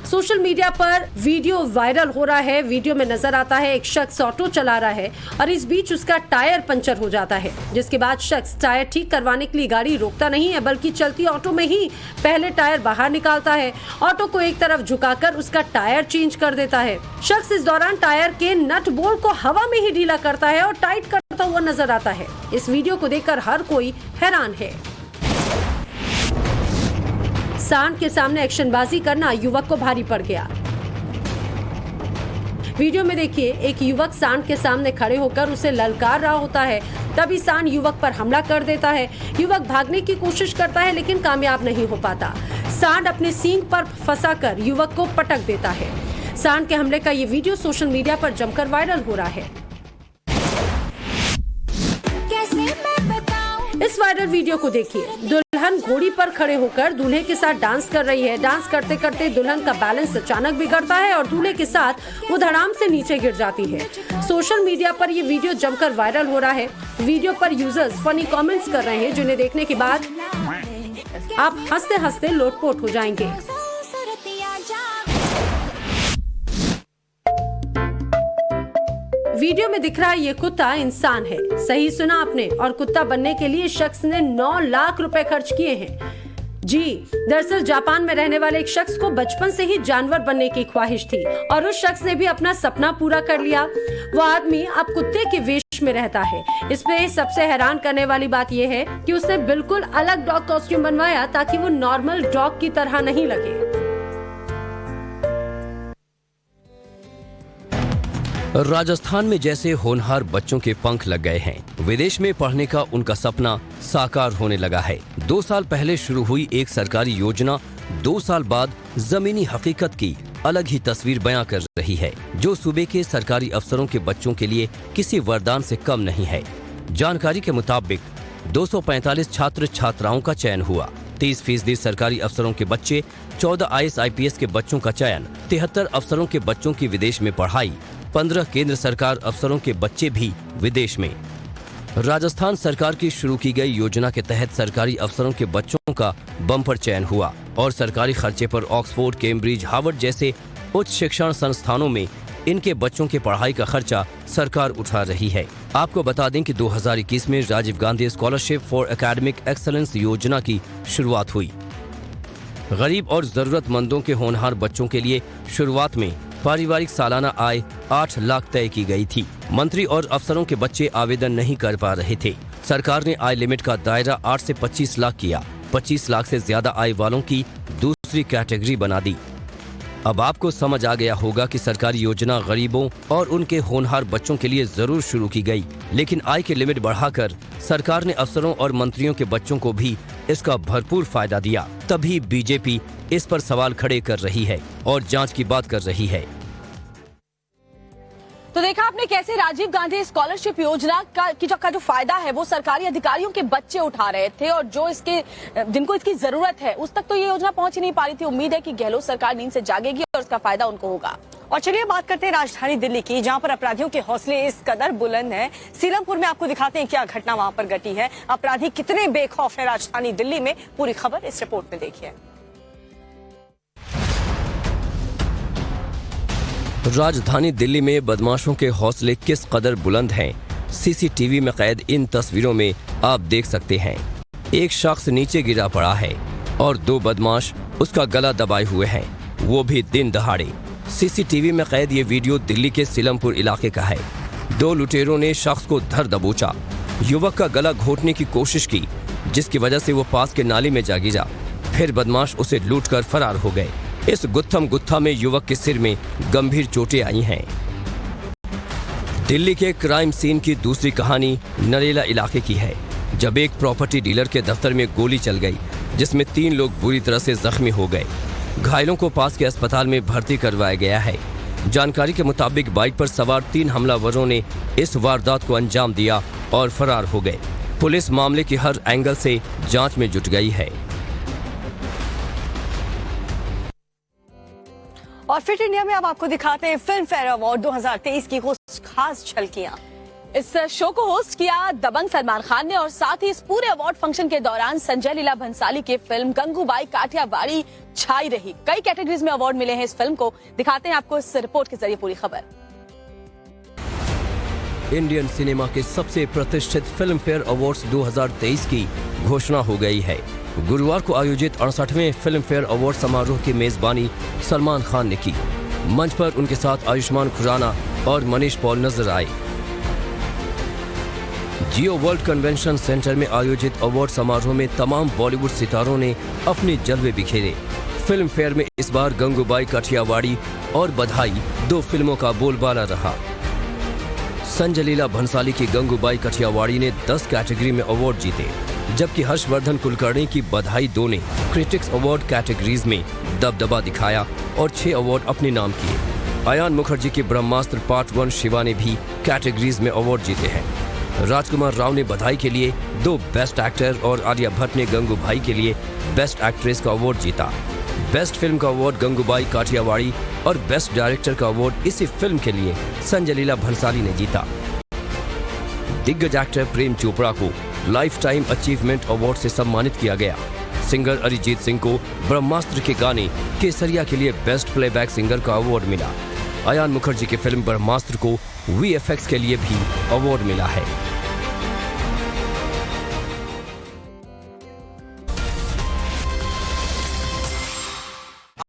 Speaker 14: सोशल मीडिया पर वीडियो वायरल हो रहा है। वीडियो में नजर आता है एक शख्स ऑटो चला रहा है और इस बीच उसका टायर पंचर हो जाता है, जिसके बाद शख्स टायर ठीक करवाने के लिए गाड़ी रोकता नहीं है बल्कि चलती ऑटो में ही पहले टायर बाहर निकालता है, ऑटो को एक तरफ झुकाकर उसका टायर चेंज कर देता है। शख्स इस दौरान टायर के नट बोल्ट को हवा में ही ढीला करता है और टाइट करता हुआ नजर आता है। इस वीडियो को देखकर हर कोई हैरान है। सांड के सामने एक्शनबाजी करना युवक को भारी पड़ गया। वीडियो में देखिए, एक युवक सांड के सामने खड़े होकर उसे ललकार रहा होता है, तभी सांड युवक पर हमला कर देता है। युवक भागने की कोशिश करता है लेकिन कामयाब नहीं हो पाता। सांड अपने सींग पर फंसाकर युवक को पटक देता है। सांड के हमले का ये वीडियो सोशल मीडिया पर जमकर वायरल हो रहा है। इस वायरल वीडियो को देखिए, दुल्हन घोड़ी पर खड़े होकर दूल्हे के साथ डांस कर रही है। डांस करते करते दुल्हन का बैलेंस अचानक बिगड़ता है और दूल्हे के साथ वो धड़ाम से नीचे गिर जाती है। सोशल मीडिया पर ये वीडियो जमकर वायरल हो रहा है। वीडियो पर यूजर्स फनी कमेंट्स कर रहे हैं, जिन्हें देखने के बाद आप हंसते हंसते लोटपोट हो जाएंगे। वीडियो में दिख रहा ये कुत्ता इंसान है। सही सुना आपने, और कुत्ता बनने के लिए शख्स ने 9 लाख रुपए खर्च किए हैं। जी, दरअसल जापान में रहने वाले एक शख्स को बचपन से ही जानवर बनने की ख्वाहिश थी और उस शख्स ने भी अपना सपना पूरा कर लिया। वो आदमी अब कुत्ते के वेश में रहता है। इसमें सबसे हैरान करने वाली बात यह है कि उसने बिल्कुल अलग डॉग कॉस्ट्यूम बनवाया ताकि वो नॉर्मल डॉग की तरह नहीं लगे।
Speaker 3: राजस्थान में जैसे होनहार बच्चों के पंख लग गए हैं, विदेश में पढ़ने का उनका सपना साकार होने लगा है। 2 साल पहले शुरू हुई एक सरकारी योजना 2 साल बाद जमीनी हकीकत की अलग ही तस्वीर बयां कर रही है, जो सूबे के सरकारी अफसरों के बच्चों के लिए किसी वरदान से कम नहीं है। जानकारी के मुताबिक 245 छात्र छात्राओं का चयन हुआ। 30% सरकारी अफसरों के बच्चे, 14 IAS IPS के बच्चों का चयन, 73 अफसरों के बच्चों की विदेश में पढ़ाई, 15 केंद्र सरकार अफसरों के बच्चे भी विदेश में। राजस्थान सरकार की शुरू की गई योजना के तहत सरकारी अफसरों के बच्चों का बम्पर चयन हुआ और सरकारी खर्चे पर ऑक्सफोर्ड, कैम्ब्रिज, हार्वर्ड जैसे उच्च शिक्षण संस्थानों में इनके बच्चों के पढ़ाई का खर्चा सरकार उठा रही है। आपको बता दें कि 2021 में Rajiv Gandhi scholarship for academic excellence योजना की शुरुआत हुई। गरीब और जरूरतमंदों के होनहार बच्चों के लिए शुरुआत में पारिवारिक सालाना आय 8 लाख तय की गई थी। मंत्री और अफसरों के बच्चे आवेदन नहीं कर पा रहे थे। सरकार ने आय लिमिट का दायरा 8 से 25 लाख किया। 25 लाख से ज्यादा आय वालों की दूसरी कैटेगरी बना दी। अब आपको समझ आ गया होगा कि सरकारी योजना गरीबों और उनके होनहार बच्चों के लिए जरूर शुरू की गई, लेकिन आय की लिमिट बढ़ाकर सरकार ने अफसरों और मंत्रियों के बच्चों को भी इसका भरपूर फायदा दिया। तभी बीजेपी इस पर सवाल खड़े कर रही है और जांच की बात कर रही है।
Speaker 2: तो देखा आपने कैसे राजीव गांधी स्कॉलरशिप योजना का जो फायदा है वो सरकारी अधिकारियों के बच्चे उठा रहे थे और जो जिनको इसकी जरूरत है उस तक तो ये योजना पहुंच ही नहीं पा रही थी। उम्मीद है कि गहलोत सरकार नींद से जागेगी और उसका फायदा उनको होगा।
Speaker 1: और चलिए बात करते हैं राजधानी दिल्ली की, जहां पर अपराधियों के हौसले इस कदर बुलंद हैं। सीलमपुर में आपको दिखाते हैं क्या घटना वहां पर घटी है, अपराधी कितने बेखौफ है राजधानी दिल्ली में। पूरी खबर इस रिपोर्ट में देखिए।
Speaker 3: राजधानी दिल्ली में बदमाशों के हौसले किस कदर बुलंद हैं, सीसीटीवी में कैद इन तस्वीरों में आप देख सकते हैं। एक शख्स नीचे गिरा पड़ा है और 2 बदमाश उसका गला दबाए हुए हैं, वो भी दिन दहाड़े। सीसीटीवी में कैद ये वीडियो दिल्ली के सीलमपुर इलाके का है। 2 लुटेरों ने शख्स को धर दबोचा, युवक का गला घोटने की कोशिश की, जिसकी वजह से वो पास के नाले में जा गिरा। फिर बदमाश उसे लूटकर फरार हो गए। इस गुत्थम गुत्था में युवक के सिर में गंभीर चोटें आई हैं। दिल्ली के क्राइम सीन की दूसरी कहानी नरेला इलाके की है, जब एक प्रॉपर्टी डीलर के दफ्तर में गोली चल गई, जिसमें 3 लोग बुरी तरह से जख्मी हो गए। घायलों को पास के अस्पताल में भर्ती करवाया गया है। जानकारी के मुताबिक बाइक पर सवार 3 हमलावरों ने इस वारदात को अंजाम दिया और फरार हो गए। पुलिस मामले की हर एंगल से जांच में जुट गई है।
Speaker 1: और फिट इंडिया में अब आपको दिखाते हैं फिल्म फेयर अवार्ड 2023 की कुछ खास झलकियां।
Speaker 2: इस शो को होस्ट किया दबंग सलमान खान ने और साथ ही इस पूरे अवार्ड फंक्शन के दौरान संजय लीला भंसाली की फिल्म गंगूबाई काठियावाड़ी छाई रही। कई कैटेगरीज में अवार्ड मिले हैं इस फिल्म को। दिखाते हैं आपको इस रिपोर्ट के जरिए पूरी खबर।
Speaker 3: इंडियन सिनेमा के सबसे प्रतिष्ठित फिल्म फेयर अवार्ड्स 2023 की घोषणा हो गई है। गुरुवार को आयोजित 68वें फिल्म फेयर अवार्ड समारोह की मेजबानी सलमान खान ने की। मंच पर उनके साथ आयुष्मान खुराना और मनीष पॉल नजर आए। जियो वर्ल्ड कन्वेंशन सेंटर में आयोजित अवार्ड समारोह में तमाम बॉलीवुड सितारों ने अपने जलवे बिखेरे। फिल्म फेयर में इस बार गंगूबाई काठियावाड़ी और बधाई 2 फिल्मों का बोलबाला रहा। संजय लीला भंसाली की गंगूबाई काठियावाड़ी ने 10 कैटेगरी में अवार्ड जीते, जबकि हर्षवर्धन कुलकर्णी की बधाई 2 ने क्रिटिक्स अवार्ड कैटेगरीज में दबदबा दिखाया और 6 अवार्ड अपने नाम किए। अयान मुखर्जी की ब्रह्मास्त्र पार्ट 1 शिवा ने भी कैटेगरीज में अवार्ड जीते हैं। राजकुमार राव ने बधाई के लिए 2 बेस्ट एक्टर और आलिया भट्ट ने गंगूबाई के लिए बेस्ट एक्ट्रेस का अवार्ड जीता। बेस्ट फिल्म का अवार्ड गंगूबाई काठियावाड़ी और बेस्ट डायरेक्टर का अवार्ड इसी फिल्म के लिए संजय लीला भंसाली ने जीता। दिग्गज एक्टर प्रेम चोपड़ा को लाइफ टाइम अचीवमेंट अवार्ड से सम्मानित किया गया। सिंगर अरिजीत सिंह को ब्रह्मास्त्र के गाने केसरिया के लिए बेस्ट प्लेबैक सिंगर का अवार्ड मिला। अयान मुखर्जी की फिल्म ब्रह्मास्त्र को VFX के लिए भी अवार्ड मिला है।